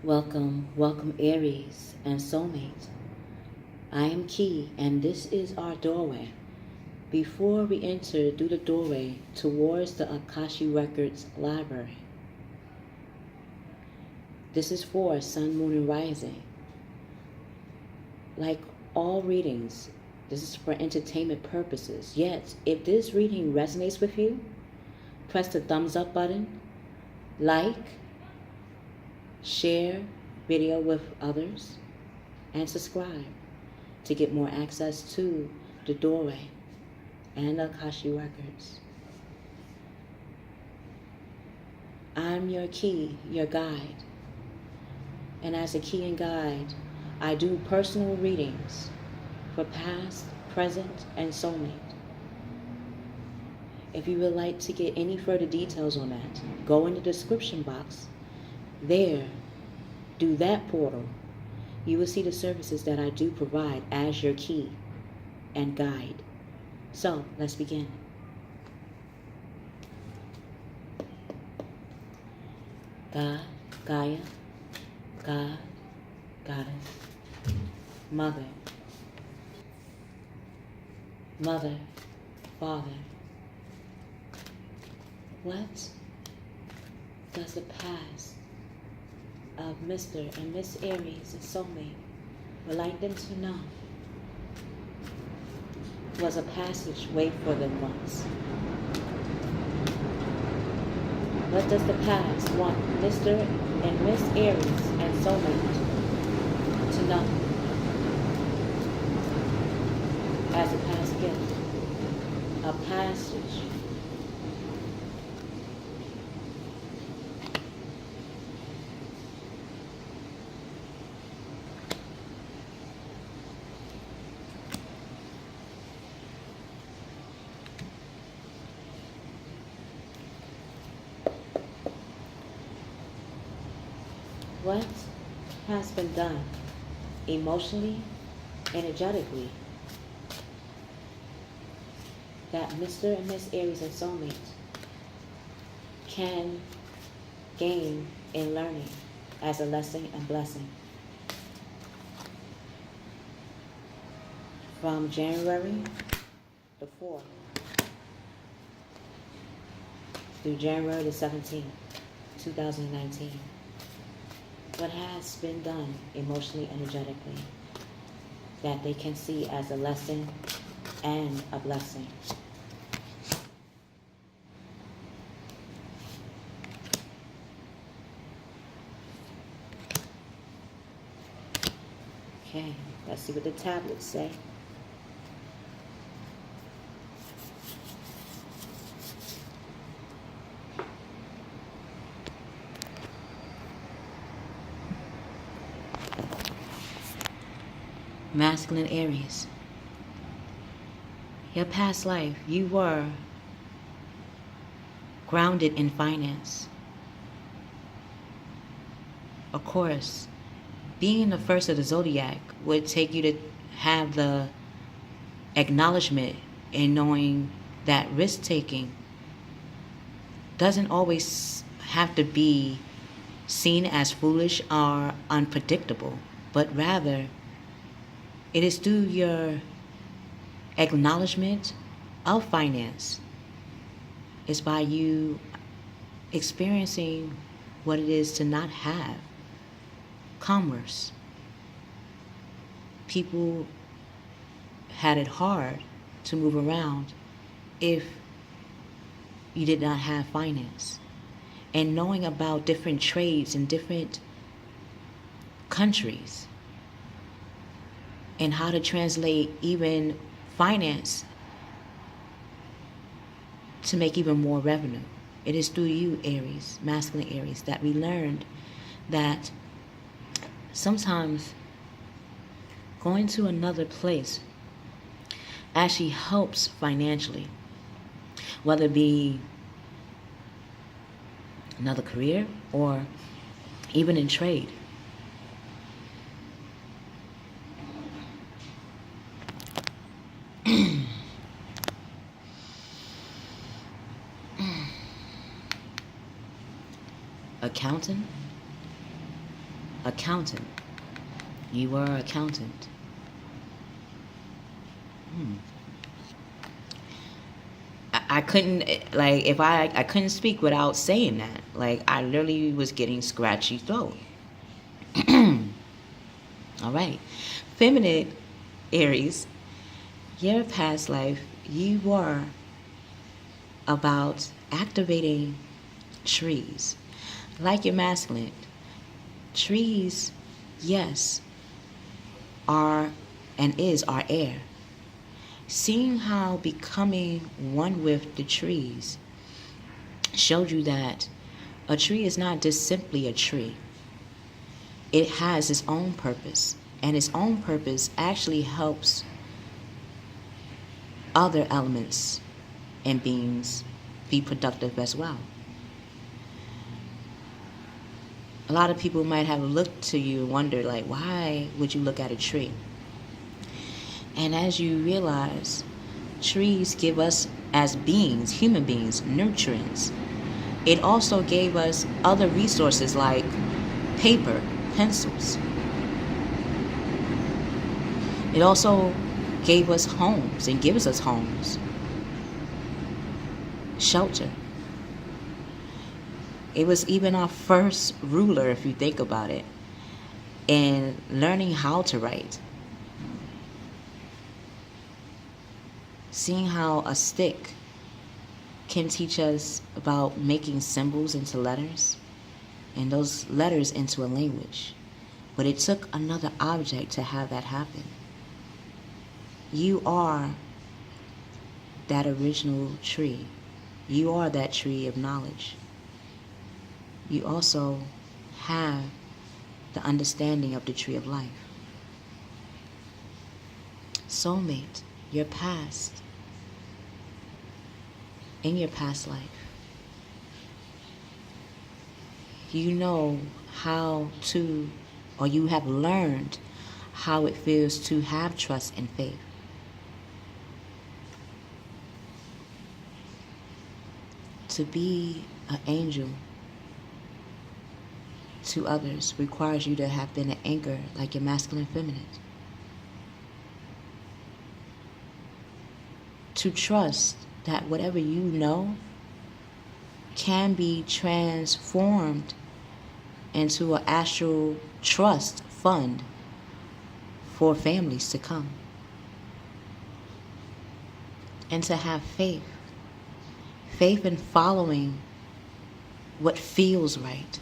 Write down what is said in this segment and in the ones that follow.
Welcome Aries and Soulmate. I am Key and this is our doorway. Before we enter through the doorway towards the Akashic Records library. This is for Sun, Moon, and Rising. Like all readings, this is for entertainment purposes. Yet, if this reading resonates with you, press the thumbs up button, like, share video with others, and subscribe to get more access to the doorway and Akashic Records. I'm your key, your guide. And as a key and guide, I do personal readings for past, present, and soulmate. If you would like to get any further details on that, go in the description box. There, do that portal. You will see the services that I do provide as your key and guide. So, let's begin. God, Gaia, God, Goddess, Mother, Father. What does the past of Mr. and Miss Aries and Soulmate would like them to know was a passageway for them once? What does the past want Mr. and Miss Aries and Soulmate to know as a past gift, a passage? What has been done emotionally, energetically, that Mr. and Miss Aries and Soulmate can gain in learning as a lesson and blessing? From January the 4th through January the 17th, 2019. What has been done emotionally, energetically, that they can see as a lesson and a blessing. Okay, let's see what the tablets say. Masculine Aries. Your past life, you were grounded in finance. Of course, being the first of the zodiac would take you to have the acknowledgement in knowing that risk-taking doesn't always have to be seen as foolish or unpredictable, but rather it is through your acknowledgement of finance. It's by you experiencing what it is to not have commerce. People had it hard to move around if you did not have finance. And knowing about different trades in different countries and how to translate even finance to make even more revenue. It is through you, Aries, masculine Aries, that we learned that sometimes going to another place actually helps financially, whether it be another career or even in trade. Accountant, accountant. You were an accountant. I couldn't, like, if I couldn't speak without saying that. Like, I literally was getting scratchy throat. All right. Feminine Aries, your past life, you were about activating trees. Like your masculine, trees, yes, are and is our air. Seeing how becoming one with the trees showed you that a tree is not just simply a tree. It has its own purpose, and its own purpose actually helps other elements and beings be productive as well. A lot of people might have looked to you and wondered, like, why would you look at a tree? And as you realize, trees give us, as beings, human beings, nutrients. It also gave us other resources like paper, pencils. It also gave us homes and gives us homes, shelter. It was even our first ruler, if you think about it, in learning how to write. Seeing how a stick can teach us about making symbols into letters, and those letters into a language. But it took another object to have that happen. You are that original tree. You are that tree of knowledge. You also have the understanding of the tree of life. Soulmate, your past. In your past life, you know how to, or you have learned how it feels to have trust and faith. To be an angel to others requires you to have been an anchor like your masculine feminine. To trust that whatever you know can be transformed into an astral trust fund for families to come. And to have faith. Faith in following what feels right.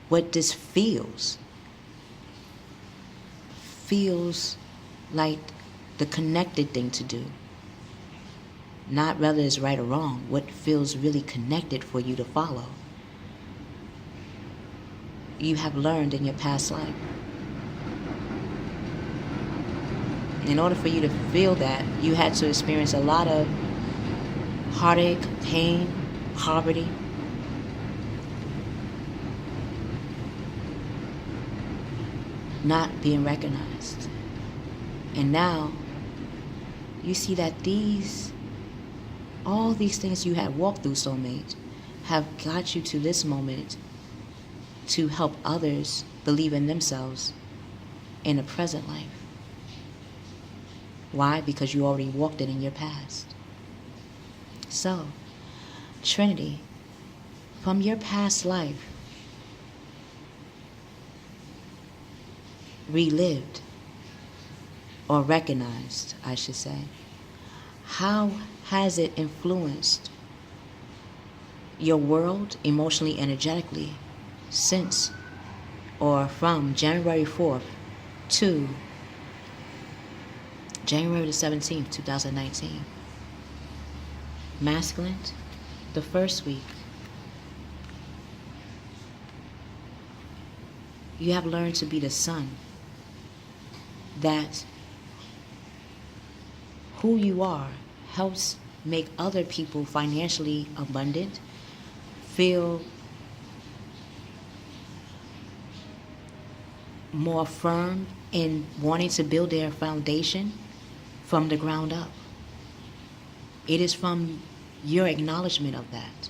What this feels. Feels like the connected thing to do. Not whether it's right or wrong, what feels really connected for you to follow. You have learned in your past life. In order for you to feel that, you had to experience a lot of heartache, pain, poverty. Not being recognized. And now, you see that all these things you have walked through, Soulmate, have got you to this moment to help others believe in themselves in the present life. Why? Because you already walked it in your past. So, Trinity, from your past life, relived, or recognized, I should say, how has it influenced your world emotionally, energetically since or from January 4th to January the 17th, 2019? Masculine, the first week, you have learned to be the sun, that who you are helps make other people financially abundant, feel more firm in wanting to build their foundation from the ground up. It is from your acknowledgement of that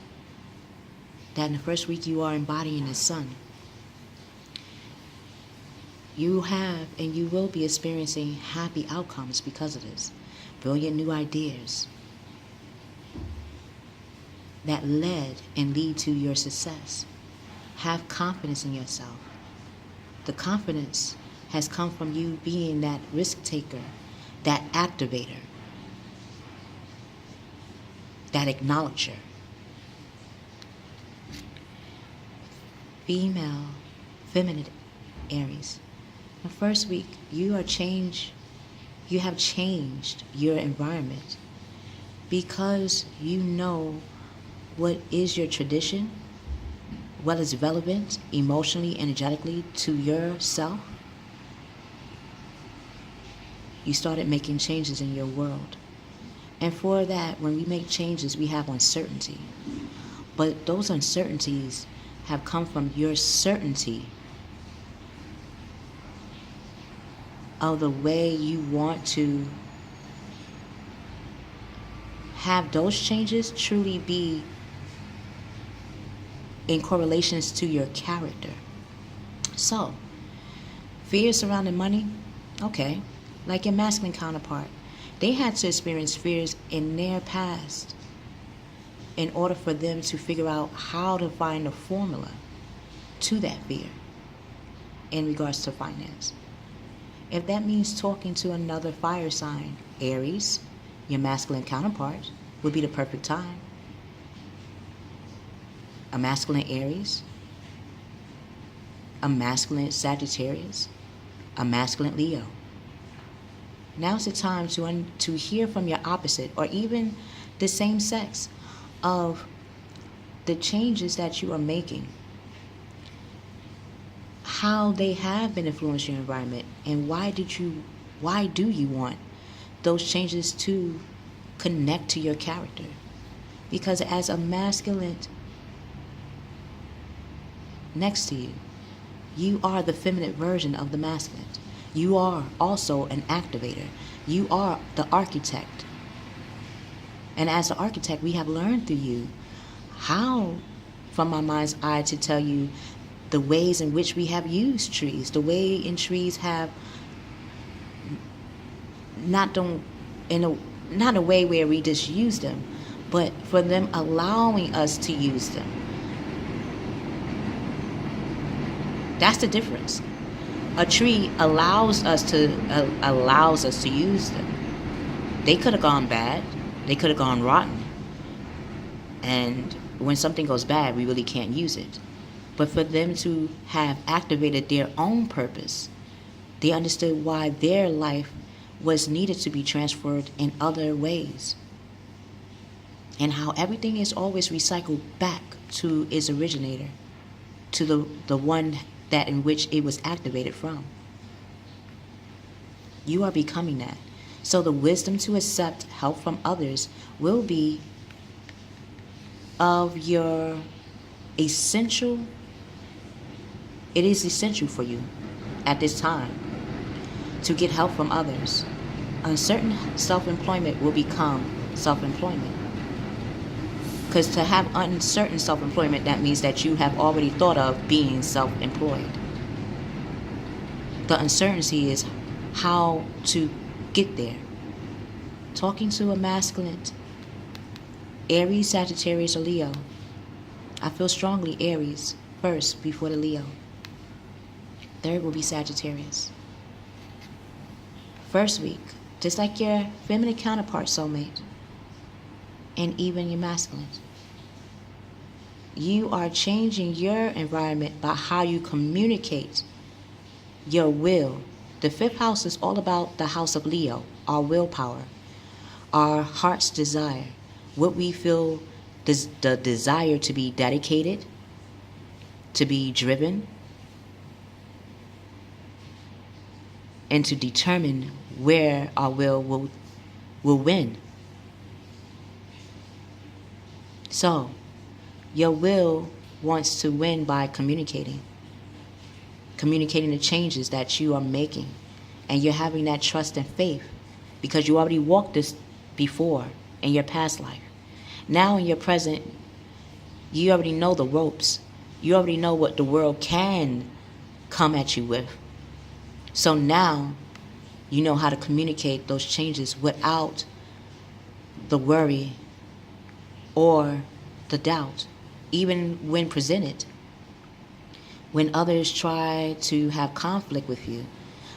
in the first week you are embodying the sun. You have and you will be experiencing happy outcomes because of this. Brilliant new ideas that led and lead to your success. Have confidence in yourself. The confidence has come from you being that risk taker, that activator, that acknowledger. Female, feminine Aries. The first week, you have changed your environment because you know what is your tradition, what is relevant emotionally, energetically to yourself. You started making changes in your world. And for that, when we make changes, we have uncertainty. But those uncertainties have come from your certainty of the way you want to have those changes truly be in correlations to your character. So, fear surrounding money, okay, like your masculine counterpart, they had to experience fears in their past in order for them to figure out how to find a formula to that fear in regards to finance. If that means talking to another fire sign, Aries, your masculine counterpart, would be the perfect time. A masculine Aries, a masculine Sagittarius, a masculine Leo. Now's the time to hear from your opposite or even the same sex of the changes that you are making, how they have been influencing your environment, and why do you want those changes to connect to your character? Because as a masculine next to you, you are the feminine version of the masculine. You are also an activator. You are the architect. And as the architect, we have learned through you how, from my mind's eye, to tell you the ways in which we have used trees, the way in trees have not a way where we just use them, but for them allowing us to use them. That's the difference. A tree allows us to use them. They could have gone bad. They could have gone rotten. And when something goes bad, we really can't use it. But for them to have activated their own purpose, they understood why their life was needed to be transferred in other ways. And how everything is always recycled back to its originator, to the one that in which it was activated from. You are becoming that. So the wisdom to accept help from others will be of your essential. It is essential for you at this time to get help from others. Uncertain self-employment will become self-employment. Because to have uncertain self-employment, that means that you have already thought of being self-employed. The uncertainty is how to get there. Talking to a masculine, Aries, Sagittarius, or Leo. I feel strongly Aries first before the Leo. Third will be Sagittarius. First week, just like your feminine counterpart, soulmate, and even your masculine. You are changing your environment by how you communicate your will. The fifth house is all about the house of Leo, our willpower, our heart's desire, what we feel, the desire to be dedicated, to be driven, and to determine where our will win. So, your will wants to win by communicating the changes that you are making. And you're having that trust and faith because you already walked this before in your past life. Now in your present, you already know the ropes. You already know what the world can come at you with. So now you know how to communicate those changes without the worry or the doubt, even when presented. When others try to have conflict with you,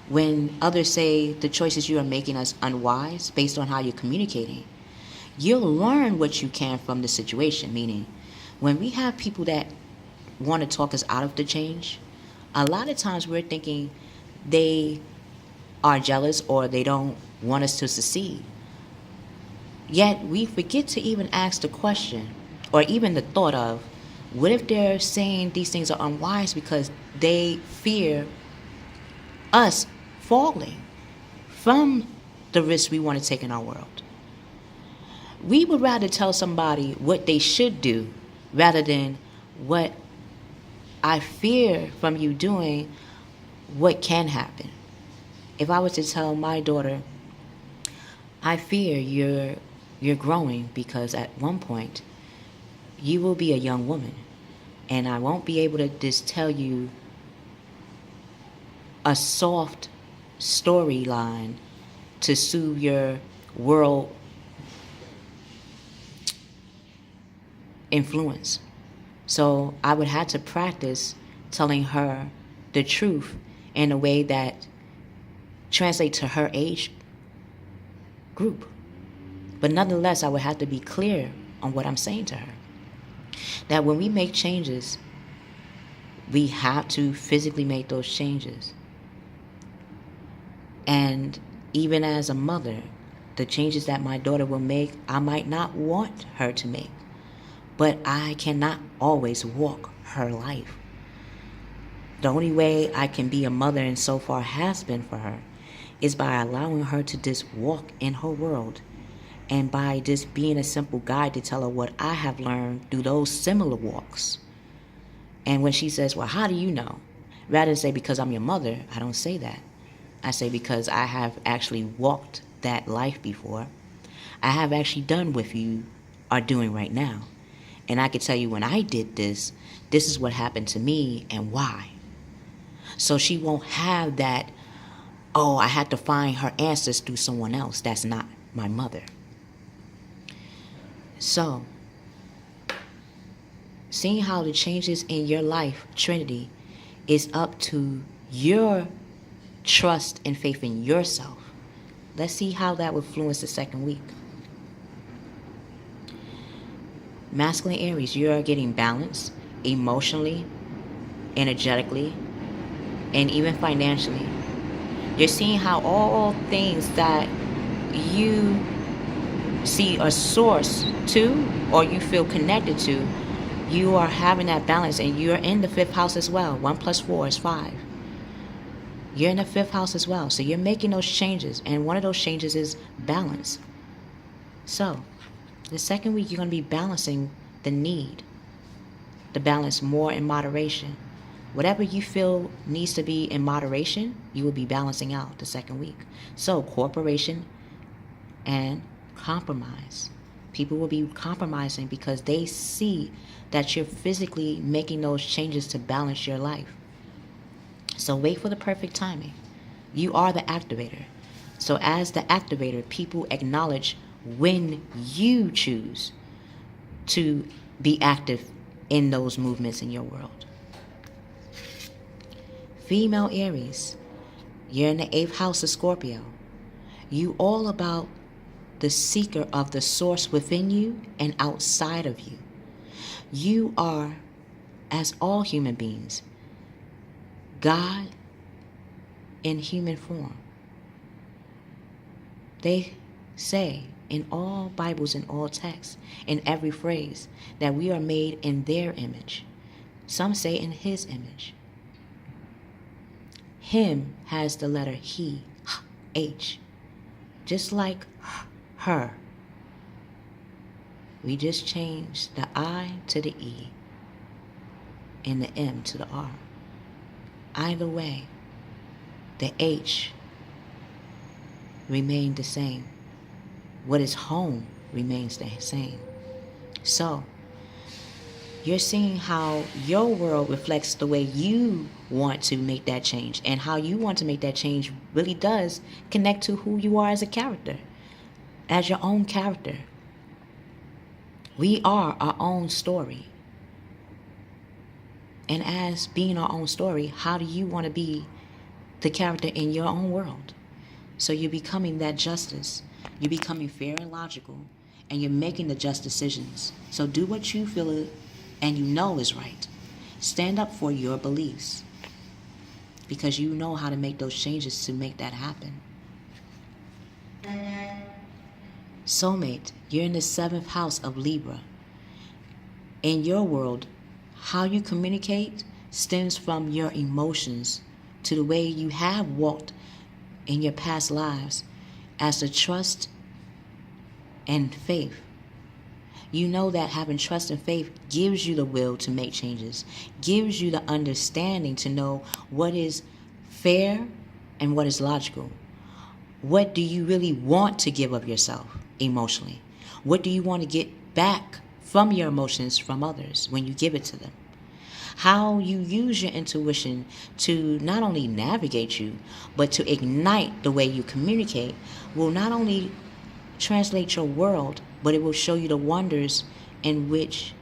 when others say the choices you are making are unwise based on how you're communicating, you'll learn what you can from the situation. Meaning, when we have people that want to talk us out of the change, a lot of times we're thinking they are jealous or they don't want us to succeed. Yet we forget to even ask the question or even the thought of, what if they're saying these things are unwise because they fear us falling from the risks we want to take in our world? We would rather tell somebody what they should do rather than what I fear from you doing, what can happen. If I was to tell my daughter, I fear you're growing because at one point you will be a young woman, and I won't be able to just tell you a soft storyline to soothe your world influence. So I would have to practice telling her the truth in a way that translates to her age group. But nonetheless, I would have to be clear on what I'm saying to her. That when we make changes, we have to physically make those changes. And even as a mother, the changes that my daughter will make, I might not want her to make. But I cannot always walk her life. The only way I can be a mother, and so far has been for her, is by allowing her to just walk in her world, and by just being a simple guide to tell her what I have learned through those similar walks. And when she says, well, how do you know? Rather than say, because I'm your mother, I don't say that. I say, because I have actually walked that life before. I have actually done what you are doing right now. And I can tell you when I did this, this is what happened to me and why. So she won't have that, oh, I had to find her answers through someone else. That's not my mother. So, seeing how the changes in your life, Trinity, is up to your trust and faith in yourself. Let's see how that will influence the second week. Masculine Aries, you are getting balance emotionally, energetically, and even financially. You're seeing how all things that you see a source to or you feel connected to, you are having that balance, and you're in the 5th house as well. 1 + 4 is 5. You're in the 5th house as well. So you're making those changes, and one of those changes is balance. So the second week, you're going to be balancing the need, the balance more in moderation. Whatever you feel needs to be in moderation, you will be balancing out the second week. So cooperation and compromise. People will be compromising because they see that you're physically making those changes to balance your life. So wait for the perfect timing. You are the activator. So as the activator, people acknowledge when you choose to be active in those movements in your world. Female Aries, you're in the 8th house of Scorpio. You all about the seeker of the source within you and outside of you. You are, as all human beings, God in human form. They say in all Bibles and all texts, in every phrase, that we are made in their image. Some say in his image. Him has the letter he, H, just like her. We just changed the I to the E and the M to the R. Either way, the H remained the same. What is home remains the same. So, You're seeing how your world reflects the way you want to make that change. And how you want to make that change really does connect to who you are as a character, as your own character. We are our own story. And as being our own story, how do you want to be the character in your own world? So you're becoming that justice. You're becoming fair and logical. And you're making the just decisions. So do what you feel and you know is right. Stand up for your beliefs. Because you know how to make those changes to make that happen. Soulmate, you're in the 7th house of Libra. In your world, how you communicate stems from your emotions to the way you have walked in your past lives as the trust and faith. You know that having trust and faith gives you the will to make changes, gives you the understanding to know what is fair and what is logical. What do you really want to give of yourself emotionally? What do you want to get back from your emotions from others when you give it to them? How you use your intuition to not only navigate you, but to ignite the way you communicate will not only translate your world, but it will show you the wonders in which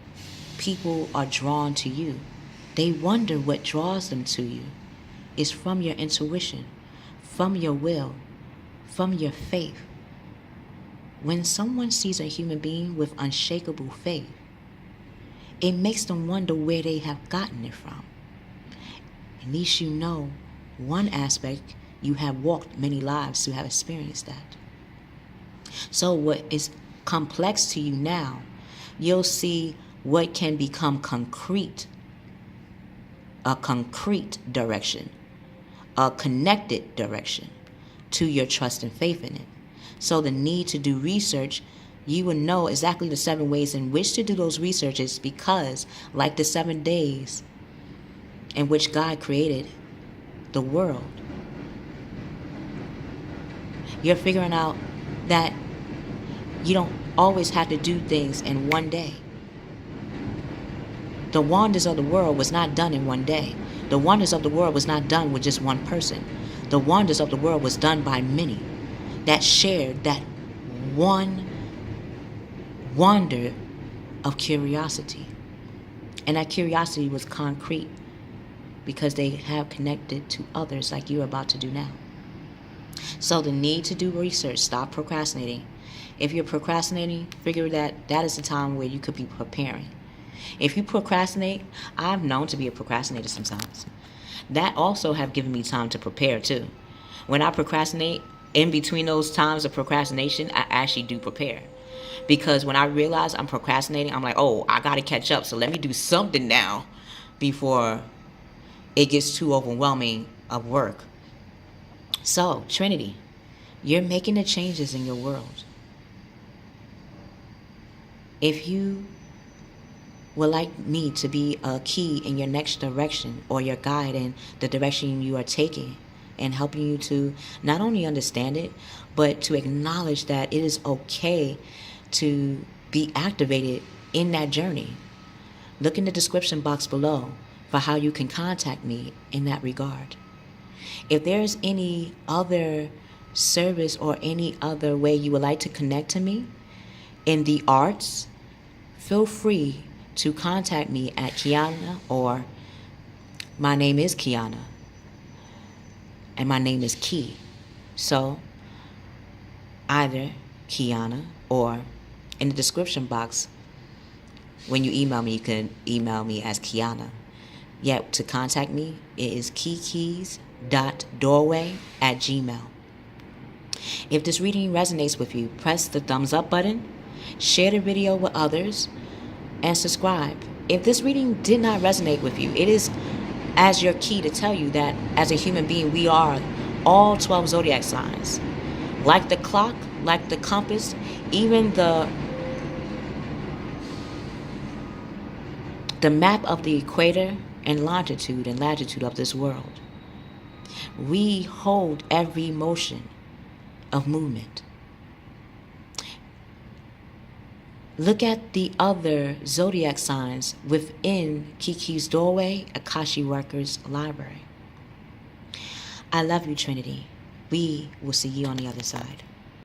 people are drawn to you. They wonder what draws them to you. It's from your intuition, from your will, from your faith. When someone sees a human being with unshakable faith, it makes them wonder where they have gotten it from. At least you know one aspect, you have walked many lives to have experienced that. So what is complex to you now, you'll see what can become concrete, a concrete direction, a connected direction to your trust and faith in it. So the need to do research, you will know exactly the 7 ways in which to do those researches, because like the 7 days in which God created the world, you're figuring out that you don't always have to do things in one day. The wonders of the world was not done in one day. The wonders of the world was not done with just one person. The wonders of the world was done by many that shared that one wonder of curiosity. And that curiosity was concrete because they have connected to others like you're about to do now. So the need to do research, stop procrastinating. If you're procrastinating, figure that that is the time where you could be preparing. If you procrastinate, I've known to be a procrastinator sometimes. That also have given me time to prepare too. When I procrastinate, in between those times of procrastination, I actually do prepare. Because when I realize I'm procrastinating, I'm like, oh, I got to catch up. So let me do something now before it gets too overwhelming of work. So, Trinity, you're making the changes in your world. If you would like me to be a key in your next direction or your guide in the direction you are taking and helping you to not only understand it, but to acknowledge that it is okay to be activated in that journey, look in the description box below for how you can contact me in that regard. If there's any other service or any other way you would like to connect to me in the arts, feel free to contact me at Kiana, or my name is Kiana and my name is Key. So either Kiana or in the description box, when you email me, you can email me as Kiana. Yet to contact me, it is keykeys.doorway@gmail. If this reading resonates with you, press the thumbs up button, share the video with others, and subscribe. If this reading did not resonate with you, it is as your key to tell you that as a human being, we are all 12 zodiac signs. Like the clock, like the compass, even the map of the equator and longitude and latitude of this world. We hold every motion of movement. Look at the other zodiac signs within Keykey's Doorway Akashic Records Library. I love you, Trinity. We will see you on the other side.